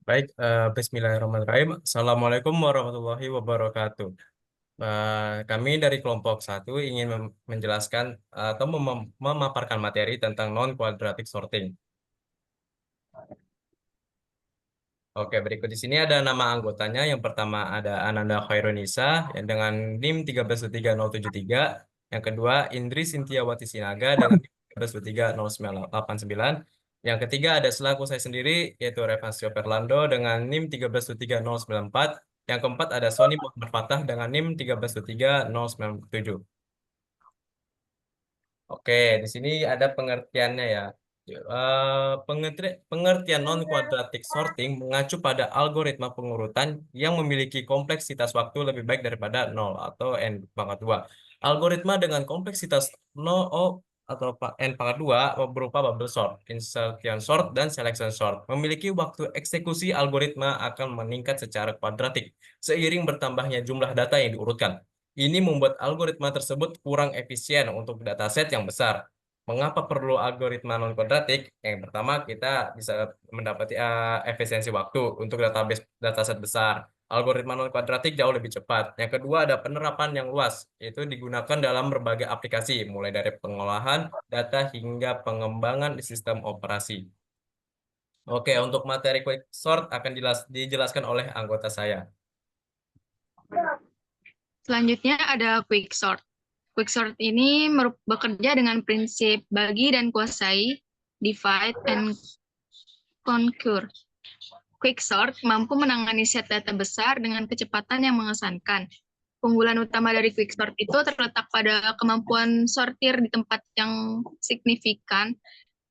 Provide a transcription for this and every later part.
Baik, Bismillahirrahmanirrahim. Assalamualaikum warahmatullahi wabarakatuh. Kami dari kelompok satu ingin menjelaskan atau memaparkan materi tentang non-quadratic sorting. Oke, berikut di sini ada nama anggotanya. Yang pertama ada Ananda Khairunisa yang dengan NIM 1323073. Yang kedua Indri Sintiawati Sinaga dengan NIM 1323089. Yang ketiga ada selaku saya sendiri yaitu Revansio Fernando dengan NIM 1323094. Yang keempat ada Sony Muhammad Fatah dengan NIM 1323097. Oke, di sini ada pengertiannya ya. Pengertian non-quadratic sorting mengacu pada algoritma pengurutan yang memiliki kompleksitas waktu lebih baik daripada nol atau n pangkat 2. Algoritma dengan kompleksitas 0 atau n pangkat 2 berupa bubble sort, insertion sort, dan selection sort. Memiliki waktu eksekusi algoritma akan meningkat secara kuadratik seiring bertambahnya jumlah data yang diurutkan. Ini membuat algoritma tersebut kurang efisien untuk dataset yang besar. Mengapa perlu algoritma non-kuadratik? Yang pertama, kita bisa mendapati efisiensi waktu untuk database dataset besar. Algoritma non-kuadratik jauh lebih cepat. Yang kedua, ada penerapan yang luas, yaitu digunakan dalam berbagai aplikasi, mulai dari pengolahan data hingga pengembangan sistem operasi. Oke, untuk materi quicksort akan dijelaskan oleh anggota saya. Selanjutnya ada quicksort. Quicksort ini bekerja dengan prinsip bagi dan kuasai, divide and conquer. Quicksort mampu menangani set data besar dengan kecepatan yang mengesankan. Keunggulan utama dari quicksort itu terletak pada kemampuan sortir di tempat yang signifikan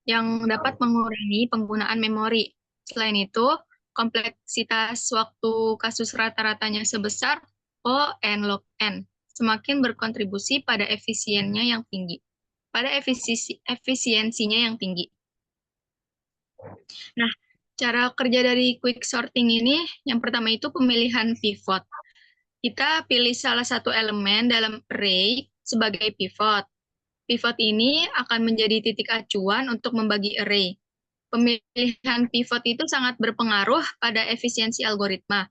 yang dapat mengurangi penggunaan memori. Selain itu, kompleksitas waktu kasus rata-ratanya sebesar O n log n semakin berkontribusi pada efisiensinya yang tinggi. Nah, cara kerja dari quick sorting ini, yang pertama itu pemilihan pivot. Kita pilih salah satu elemen dalam array sebagai pivot. Pivot ini akan menjadi titik acuan untuk membagi array. Pemilihan pivot itu sangat berpengaruh pada efisiensi algoritma.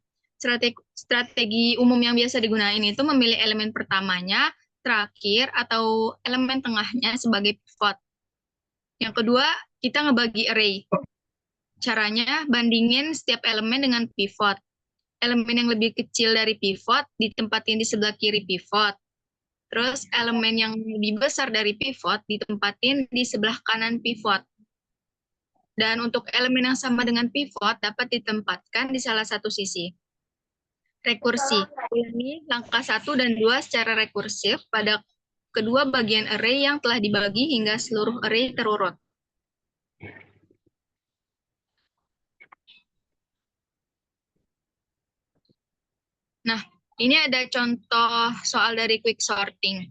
Strategi umum yang biasa digunakan itu memilih elemen pertamanya, terakhir, atau elemen tengahnya sebagai pivot. Yang kedua, kita ngebagi array. Caranya, bandingin setiap elemen dengan pivot. Elemen yang lebih kecil dari pivot ditempatin di sebelah kiri pivot. Terus elemen yang lebih besar dari pivot ditempatin di sebelah kanan pivot. Dan untuk elemen yang sama dengan pivot dapat ditempatkan di salah satu sisi. Rekursi. Ulangi langkah 1 dan 2 secara rekursif pada kedua bagian array yang telah dibagi hingga seluruh array terurut. Nah, ini ada contoh soal dari quick sorting.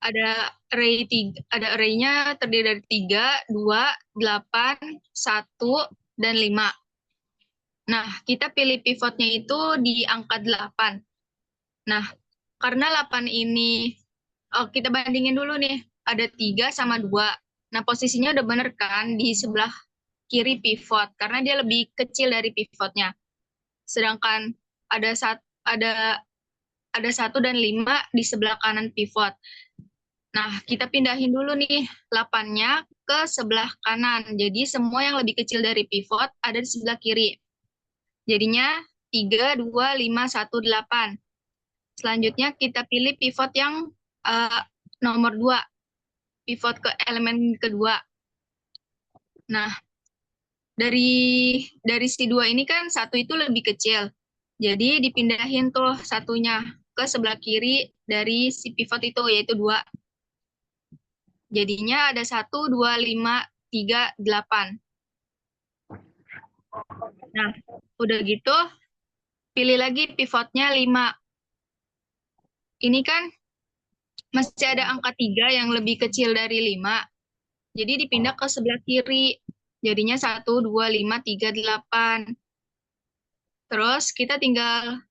Ada array-nya terdiri dari 3, 2, 8, 1, dan 5. Nah, kita pilih pivotnya itu di angka 8. Nah, karena 8 ini, kita bandingin dulu nih, ada 3 sama 2. Nah, posisinya udah bener kan di sebelah kiri pivot, karena dia lebih kecil dari pivotnya. Sedangkan ada 1 dan 5 di sebelah kanan pivot. Nah, kita pindahin dulu nih 8-nya ke sebelah kanan. Jadi semua yang lebih kecil dari pivot ada di sebelah kiri. Jadinya 3, 2, 5, 1, 8. Selanjutnya kita pilih pivot yang nomor 2. Pivot ke elemen kedua. Nah, dari si 2 ini kan 1 itu lebih kecil. Jadi dipindahin tuh satunya ke sebelah kiri dari si pivot itu, yaitu 2. Jadinya ada 1, 2, 5, 3, 8. Nah, udah gitu, pilih lagi pivotnya 5. Ini kan masih ada angka 3 yang lebih kecil dari 5. Jadi dipindah ke sebelah kiri. Jadinya 1, 2, 5, 3, 8. Terus kita tinggal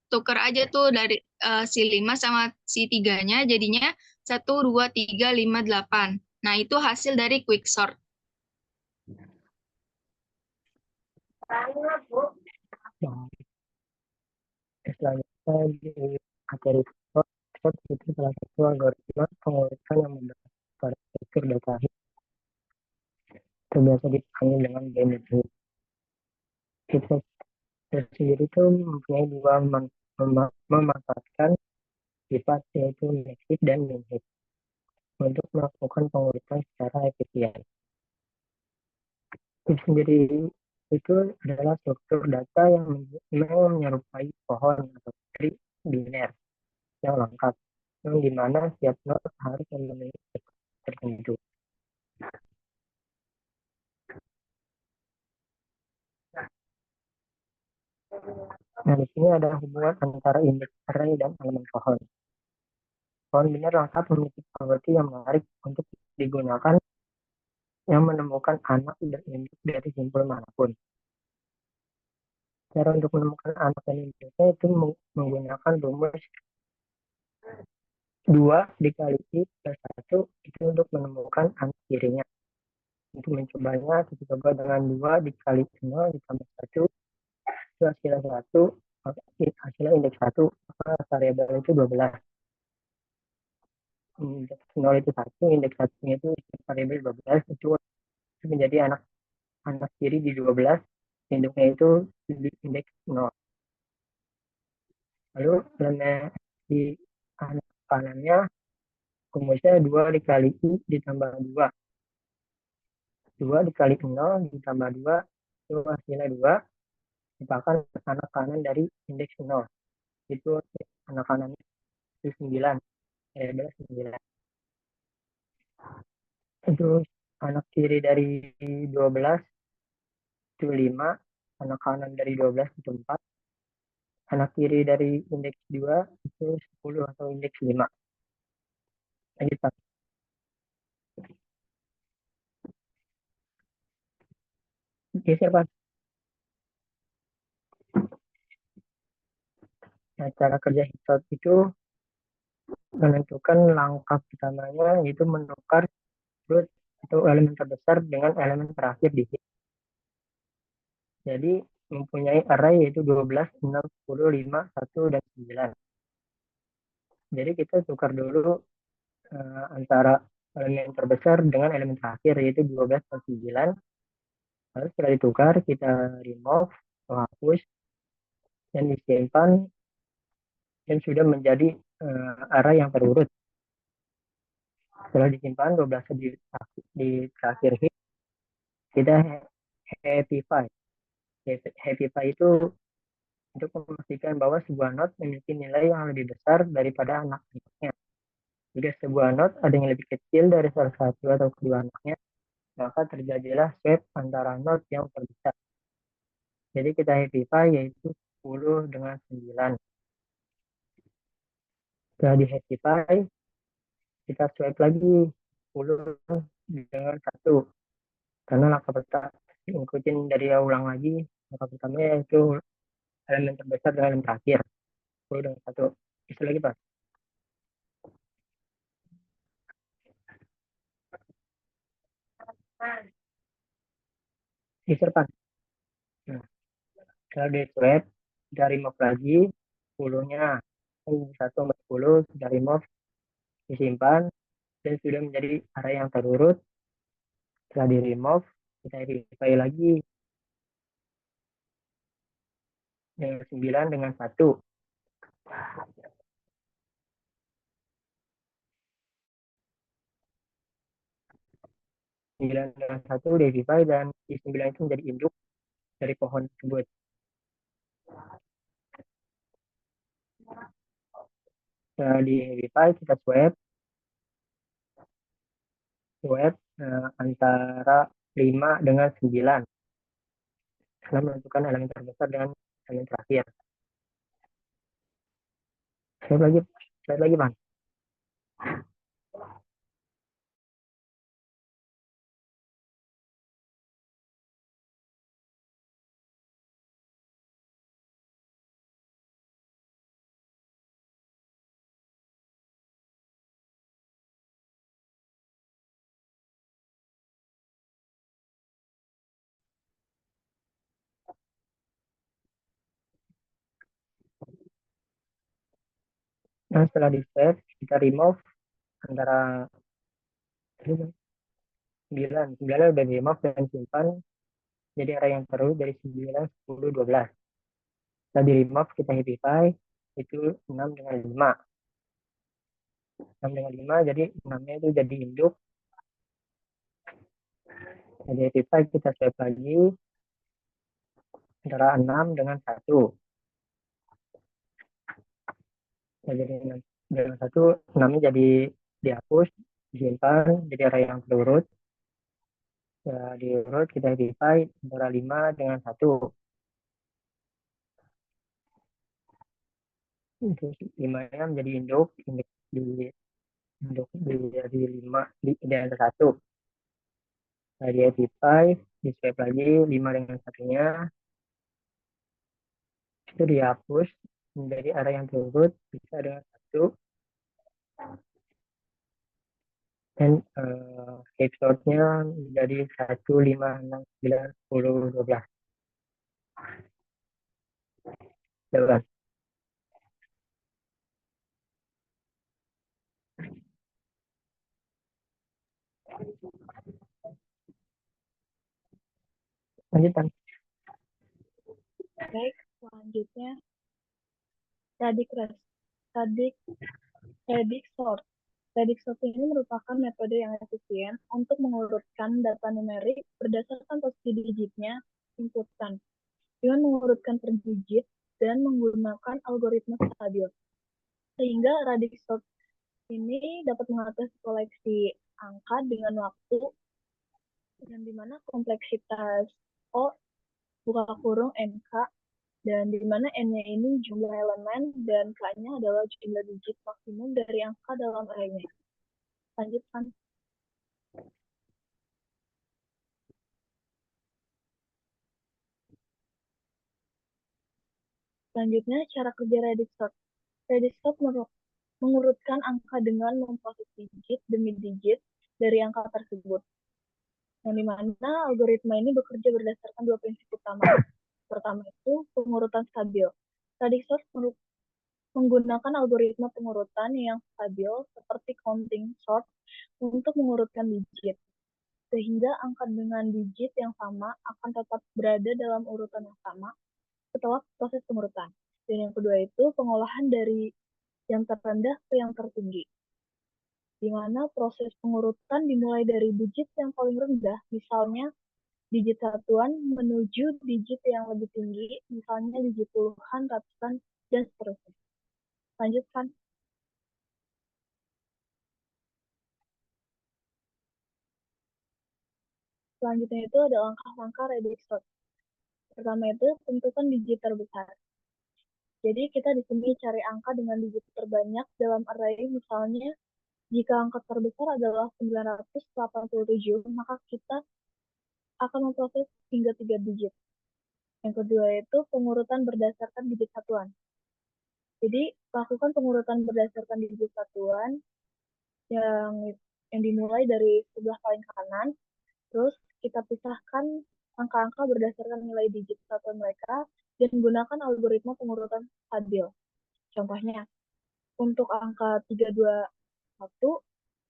tuker aja tuh dari si 5 sama si 3-nya. Jadinya 1, 2, 3, 5, 8. Nah, itu hasil dari quicksort. Nah, selanjutnya di materi Pivote, Pivote itu salah satu algoritma pengurusan yang berdasarkan struktur data itu biasa dipanggil dengan binary. Pivote sendiri itu mempunyai dua memanfaatkan sifat yaitu make heap dan min heap untuk melakukan pengurusan secara efisien. Heap sendiri itu adalah struktur data yang memang menyerupai pohon atau tree biner yang lengkap, yang dimana setiap node harus memiliki tertentu. Nah, di sini ada hubungan antara indeks array dan elemen pohon. Pohon biner lengkap memiliki properti yang menarik untuk digunakan yang menemukan anak dan induk dari simpul manapun. Cara untuk menemukan anak dan induknya itu menggunakan rumus 2 dikali I plus 1 itu untuk menemukan anak kirinya. Untuk mencobanya, kita coba dengan 2 dikali 0 ditambah 1, itu hasilnya 1, hasilnya indeks 1, maka variabel itu 12. Indeks 0 itu 1, indeks 1 itu variabel 12, itu menjadi anak anak kiri di 12, induknya itu di indeks 0. Lalu di anak kanannya rumusnya 2 dikali I ditambah 2. 2 dikali 0 ditambah 2 itu hasilnya 2. Merupakan anak kanan dari indeks 0. Itu anak kanannya itu 9. Ya, adalah 9. Itu anak kiri dari 12 itu 5. Anak kanan dari 12 itu 4. Anak kiri dari indeks 2 itu 10 atau indeks 5. Lanjut, Pak. Geser, Pak. Nah, cara kerja Hipstop itu menentukan langkah pertamanya yaitu menukar root atau elemen terbesar dengan elemen terakhir di heap. Jadi mempunyai array yaitu 12, 6, 10, 5, 1, dan 9. Jadi kita tukar dulu antara elemen terbesar dengan elemen terakhir yaitu 12 dan 9. Lalu setelah ditukar kita remove atau hapus dan disimpan dan sudah menjadi array yang terurut. Setelah disimpan 12 di terakhir heap, kita happify. Happify itu untuk memastikan bahwa sebuah node memiliki nilai yang lebih besar daripada anak-anaknya. Jika sebuah node ada yang lebih kecil dari salah satu atau kedua anaknya, maka terjadilah swap antara node yang terbesar. Jadi kita happify yaitu 10 dengan 9. Setelah di happify, kita swap lagi 10 dengan 1. Karena langkah pertama ikutin dari ulang lagi. Langkah pertama yaitu elemen terbesar dengan elemen terakhir. 10 dengan 1. Bisa lagi, Pak. Geser, Pak. Nah, setelah di swap, kita remove lagi 10-nya. 1 sampai 10 kita remove, disimpan, dan sudah menjadi array yang terurut. Setelah di remove, kita verify lagi dengan 9 dengan 1. 9 dengan 1 di verify dan di 9 itu menjadi induk dari pohon tersebut. Setelah di verify, kita swap antara 5 dengan 9. Setelah menentukan elemen terbesar dengan elemen terakhir. Swap lagi, Bang. Nah, setelah di save, kita remove antara 9. 9 udah di remove dan simpan jadi array yang terus dari 9, 10, 12. Setelah di remove, kita happify, itu 6 dengan 5. 6 dengan 5, jadi 6-nya itu jadi induk. Jadi happify, kita save lagi antara 6 dengan 1. Nah, jadi 6 dengan 1, 6-nya jadi dihapus, disimpan, jadi array yang terurut. Ya, diurut, kita happify antara 5 dengan 1. Itu 5-nya menjadi induk, induk dari 5 di antara 1. Nah, di happify, di save lagi 5 dengan 1-nya, itu dihapus menjadi array yang terurut bisa dengan 1 dan episode-nya menjadi 1, 5, 6, 9, 10, 12. 12. Lanjutan. Baik, selanjutnya Predictsort. Predictsort ini merupakan metode yang efisien untuk mengurutkan data numerik berdasarkan posisi digitnya inputkan dengan mengurutkan per digit dan menggunakan algoritma stabil. Sehingga Predictsort ini dapat mengatur koleksi angka dengan waktu yang dimana kompleksitas O buka kurung NK dan di mana N-nya ini jumlah elemen dan K-nya adalah jumlah digit maksimum dari angka dalam array-nya. Lanjutkan. Selanjutnya, cara kerja Predictsort. Predictsort mengurutkan angka dengan memproses digit demi digit dari angka tersebut. Yang dimana algoritma ini bekerja berdasarkan dua prinsip utama. Pertama itu pengurutan stabil. Predictsort menggunakan algoritma pengurutan yang stabil seperti counting sort untuk mengurutkan digit. Sehingga angka dengan digit yang sama akan tetap berada dalam urutan yang sama setelah proses pengurutan. Dan yang kedua itu pengolahan dari yang terendah ke yang tertinggi. Di mana proses pengurutan dimulai dari digit yang paling rendah, misalnya digit satuan menuju digit yang lebih tinggi, misalnya digit puluhan, ratusan, dan seterusnya. Lanjutkan. Selanjutnya itu ada langkah-langkah Predictsort. Pertama itu tentukan digit terbesar. Jadi kita di sini cari angka dengan digit terbanyak dalam array, misalnya jika angka terbesar adalah 987, maka kita akan memproses hingga 3 digit. Yang kedua itu pengurutan berdasarkan digit satuan. Jadi lakukan pengurutan berdasarkan digit satuan yang dimulai dari sebelah paling kanan, terus kita pisahkan angka-angka berdasarkan nilai digit satuan mereka dan menggunakan algoritma pengurutan stabil. Contohnya, untuk angka 321,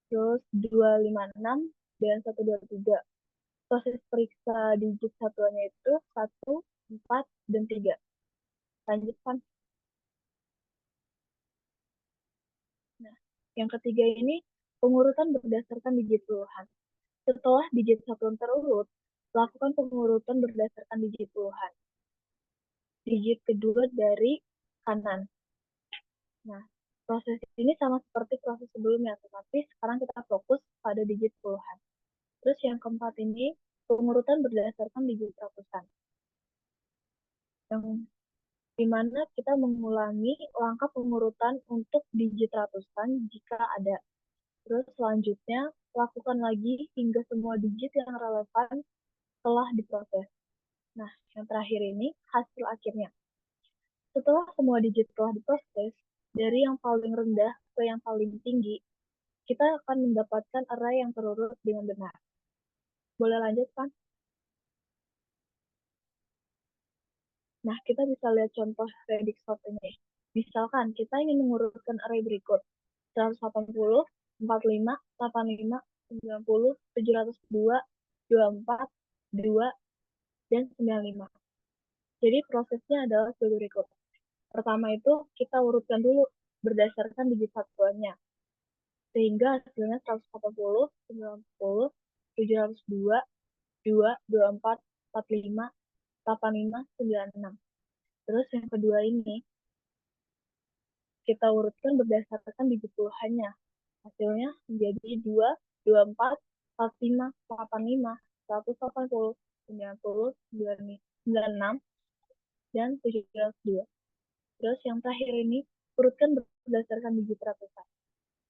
terus 256, dan 123. Proses periksa digit satuannya itu 1, 4, dan 3. Lanjutkan. Nah, yang ketiga ini pengurutan berdasarkan digit puluhan. Setelah digit satuan terurut, lakukan pengurutan berdasarkan digit puluhan. Digit kedua dari kanan. Nah, proses ini sama seperti proses sebelumnya, tetapi sekarang kita fokus pada digit puluhan. Terus yang keempat ini, pengurutan berdasarkan digit ratusan. Yang dimana kita mengulangi langkah pengurutan untuk digit ratusan jika ada. Terus selanjutnya, lakukan lagi hingga semua digit yang relevan telah diproses. Nah, yang terakhir ini hasil akhirnya. Setelah semua digit telah diproses, dari yang paling rendah ke yang paling tinggi, kita akan mendapatkan array yang terurut dengan benar. Boleh lanjutkan? Nah, kita bisa lihat contoh Predictsort ini. Misalkan kita ingin mengurutkan array berikut 180, 45, 85, 90, 702, 24, 2, dan 95. Jadi prosesnya adalah sebagai berikut. Pertama itu kita urutkan dulu berdasarkan digit satuannya. Sehingga hasilnya 180, 90, 702, 2, 24, 45, 85, 96. Terus yang kedua ini, kita urutkan berdasarkan digit puluhannya. Hasilnya menjadi 2, 24, 45, 85, 180, 90, 96, dan 702. Terus yang terakhir ini, urutkan berdasarkan digit ratusan.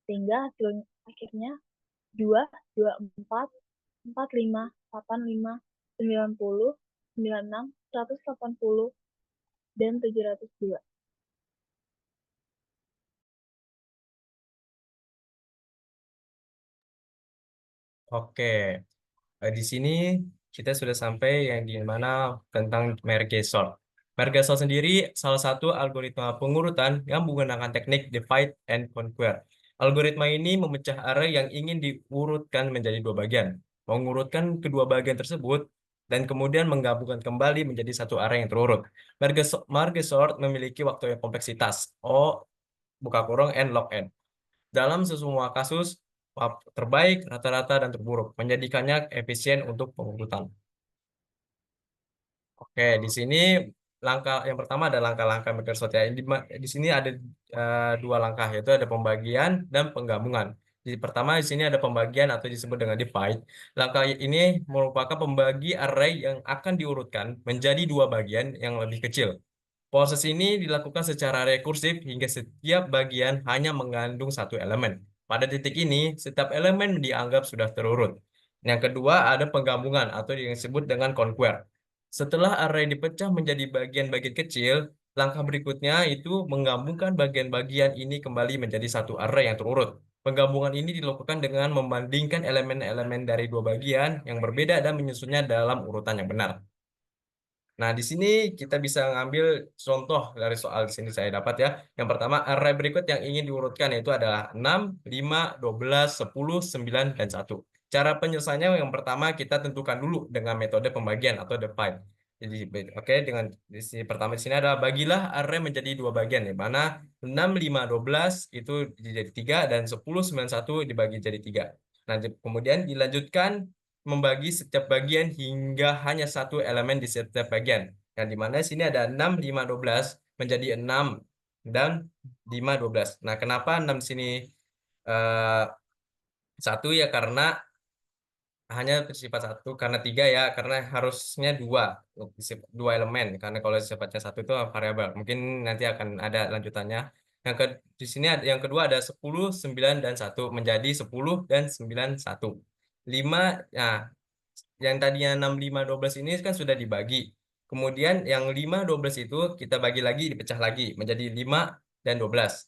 Sehingga hasil akhirnya 2, 24, 45, 85, 90, 96, 180, dan 702. Oke, di sini kita sudah sampai yang di mana tentang merge sort. Merge sort sendiri salah satu algoritma pengurutan yang menggunakan teknik divide and conquer. Algoritma ini memecah array yang ingin diurutkan menjadi dua bagian, mengurutkan kedua bagian tersebut, dan kemudian menggabungkan kembali menjadi satu array yang terurut. Merge sort memiliki waktu yang kompleksitas O buka kurung n log n. Dalam semua kasus, terbaik, rata-rata, dan terburuk, menjadikannya efisien untuk pengurutan. Oke, di sini langkah yang pertama ada langkah-langkah Microsoft ya. Di sini ada dua langkah, yaitu ada pembagian dan penggabungan. Jadi pertama di sini ada pembagian atau disebut dengan divide. Langkah ini merupakan pembagi array yang akan diurutkan menjadi dua bagian yang lebih kecil. Proses ini dilakukan secara rekursif hingga setiap bagian hanya mengandung satu elemen. Pada titik ini, setiap elemen dianggap sudah terurut. Yang kedua ada penggabungan atau yang disebut dengan conquer. Setelah array dipecah menjadi bagian-bagian kecil, langkah berikutnya itu menggabungkan bagian-bagian ini kembali menjadi satu array yang terurut. Penggabungan ini dilakukan dengan membandingkan elemen-elemen dari dua bagian yang berbeda dan menyusunnya dalam urutan yang benar. Nah, di sini kita bisa ngambil contoh dari soal di sini saya dapat ya. Yang pertama, array berikut yang ingin diurutkan yaitu adalah 6, 5, 12, 10, 9, dan 1. Cara penyelesaiannya yang pertama kita tentukan dulu dengan metode pembagian atau divide. Jadi, oke, dengan di sini pertama di sini adalah bagilah array menjadi dua bagian, di mana 6, 5, 12 itu jadi 3 dan 10, 9, 1 dibagi jadi 3. Nah, kemudian dilanjutkan membagi setiap bagian hingga hanya satu elemen di setiap bagian. Yang dimana sini ada 6, 5, 12 menjadi 6 dan 5, 12. Nah, kenapa 6 sini eh, satu ya karena hanya bersifat satu, karena 3 ya karena harusnya dua elemen, karena kalau sifatnya satu itu variabel. Mungkin nanti akan ada lanjutannya. Di sini yang kedua ada 10, 9, dan 1 menjadi 10 dan 9, 1. 5, nah yang tadinya 6, 5, 12 ini kan sudah dibagi. Kemudian yang 5, 12 itu kita bagi lagi, dipecah lagi menjadi 5 dan 12.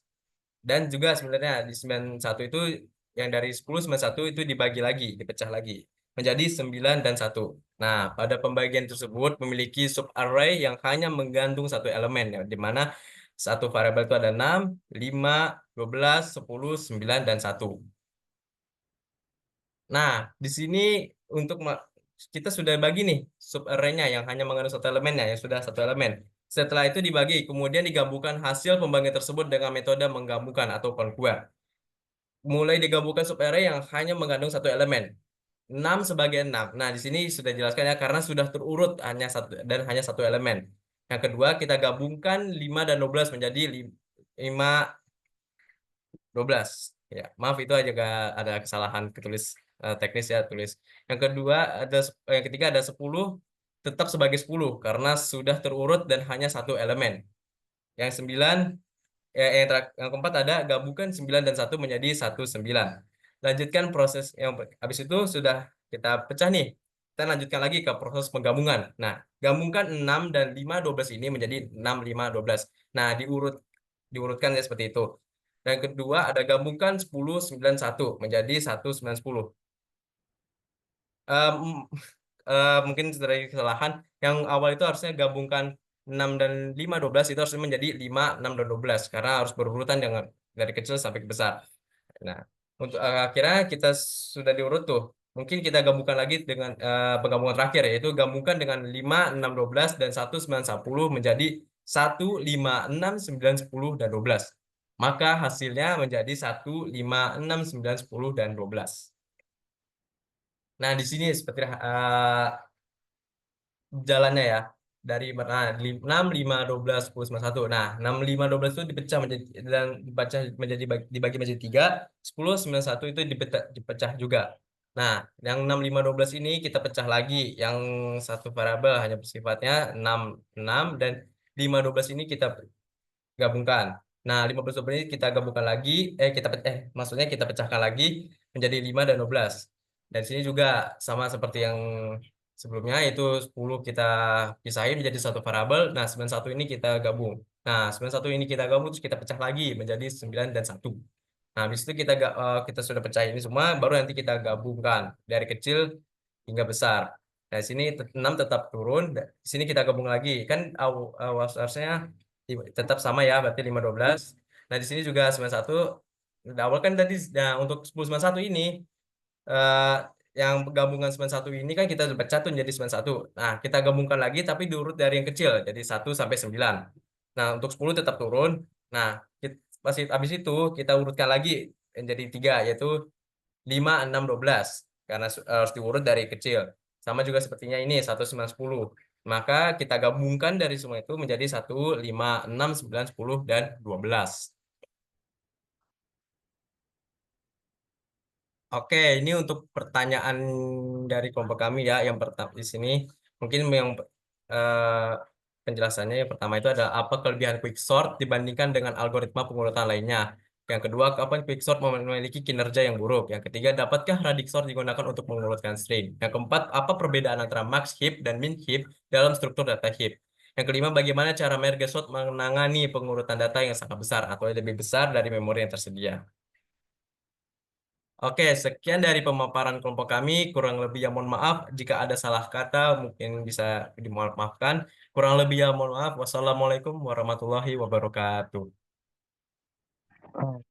Dan juga sebenarnya di 91 itu yang dari 10, 91 itu dibagi lagi, dipecah lagi menjadi 9 dan 1. Nah, pada pembagian tersebut memiliki subarray yang hanya mengandung satu elemen, ya, di mana satu variabel itu ada 6, 5, 12, 10, 9, dan 1. Nah, di sini untuk kita sudah bagi nih subarray-nya yang hanya mengandung satu elemennya, yang sudah satu elemen. Setelah itu dibagi, kemudian digabungkan hasil pembagian tersebut dengan metode menggabungkan atau conquer. Mulai digabungkan subarray yang hanya mengandung satu elemen. 6 sebagai 6. Nah, di sini sudah jelaskan ya karena sudah terurut hanya satu dan hanya satu elemen. Yang kedua, kita gabungkan 5 dan 12 menjadi 5, 12. Ya, maaf itu juga ada kesalahan ketulis teknis ya tulis. Yang kedua yang ketiga ada 10 tetap sebagai 10 karena sudah terurut dan hanya satu elemen. Yang 9 yang keempat ada gabungkan 9 dan 1 menjadi 1, 9. Lanjutkan proses yang habis itu sudah kita pecah nih. Kita lanjutkan lagi ke proses penggabungan. Nah, gabungkan 6 dan 5, 12 ini menjadi 6, 5, 12. Nah, diurutkan ya seperti itu. Dan kedua ada gabungkan 10, 9, 1 menjadi 1, 9, 10. Mungkin dari kesalahan yang awal itu harusnya gabungkan 6 dan 5, 12 itu harus menjadi 5, 6, dan 12 karena harus berurutan dengan dari kecil sampai ke besar. Nah, untuk akhirnya kita sudah diurut tuh. Mungkin kita gabungkan lagi dengan penggabungan terakhir yaitu gabungkan dengan 5, 6, 12 dan 1, 9, 10 menjadi 1, 5, 6, 9, 10 dan 12. Maka hasilnya menjadi 1, 5, 6, 9, 10 dan 12. Nah, di sini seperti jalannya ya dari 6, 5, 12, 10, 9, 1. Nah, 6, 5, 12 itu dipecah menjadi dan dibaca menjadi dibagi menjadi 3, 10, 9, 1 itu dipecah juga. Nah, yang 6, 5, 12 ini kita pecah lagi. Yang satu variabel hanya bersifatnya 6, 6 dan 5, 12 ini kita gabungkan. Nah, 15 ini kita gabungkan lagi, maksudnya kita pecahkan lagi menjadi 5 dan 12. Dan sini juga sama seperti yang sebelumnya, itu 10 kita pisahin menjadi satu variabel. Nah, 91 ini kita gabung. Nah, 91 ini kita gabung, terus kita pecah lagi menjadi 9 dan 1. Nah, habis itu kita sudah pecah ini semua, baru nanti kita gabungkan dari kecil hingga besar. Nah, sini 6 tetap turun, di sini kita gabung lagi. Kan harusnya tetap sama ya, berarti 5, 12. Nah, di sini juga 91. Di awal kan tadi, nah, untuk 10, 91 ini, eh, yang gabungan 91 ini kan kita pecah tuh jadi 91. Nah, kita gabungkan lagi tapi diurut dari yang kecil, jadi 1 sampai 9. Nah, untuk 10 tetap turun. Nah, pasti habis itu kita urutkan lagi menjadi 3, yaitu 5, 6, 12. Karena harus diurut dari kecil. Sama juga sepertinya ini 1, 9, 10. Maka kita gabungkan dari semua itu menjadi 1, 5, 6, 9, 10 dan 12. Oke, ini untuk pertanyaan dari kelompok kami ya. Yang pertama di sini mungkin yang eh, penjelasannya yang pertama itu adalah apa kelebihan quicksort dibandingkan dengan algoritma pengurutan lainnya. Yang kedua, kapan quicksort memiliki kinerja yang buruk. Yang ketiga, dapatkah radix sort digunakan untuk mengurutkan string. Yang keempat, apa perbedaan antara max heap dan min heap dalam struktur data heap. Yang kelima, bagaimana cara merge sort menangani pengurutan data yang sangat besar atau lebih besar dari memori yang tersedia. Oke, sekian dari pemaparan kelompok kami. Kurang lebih yang mohon maaf. Jika ada salah kata, mungkin bisa dimaafkan. Kurang lebih yang mohon maaf. Wassalamualaikum warahmatullahi wabarakatuh. Oh,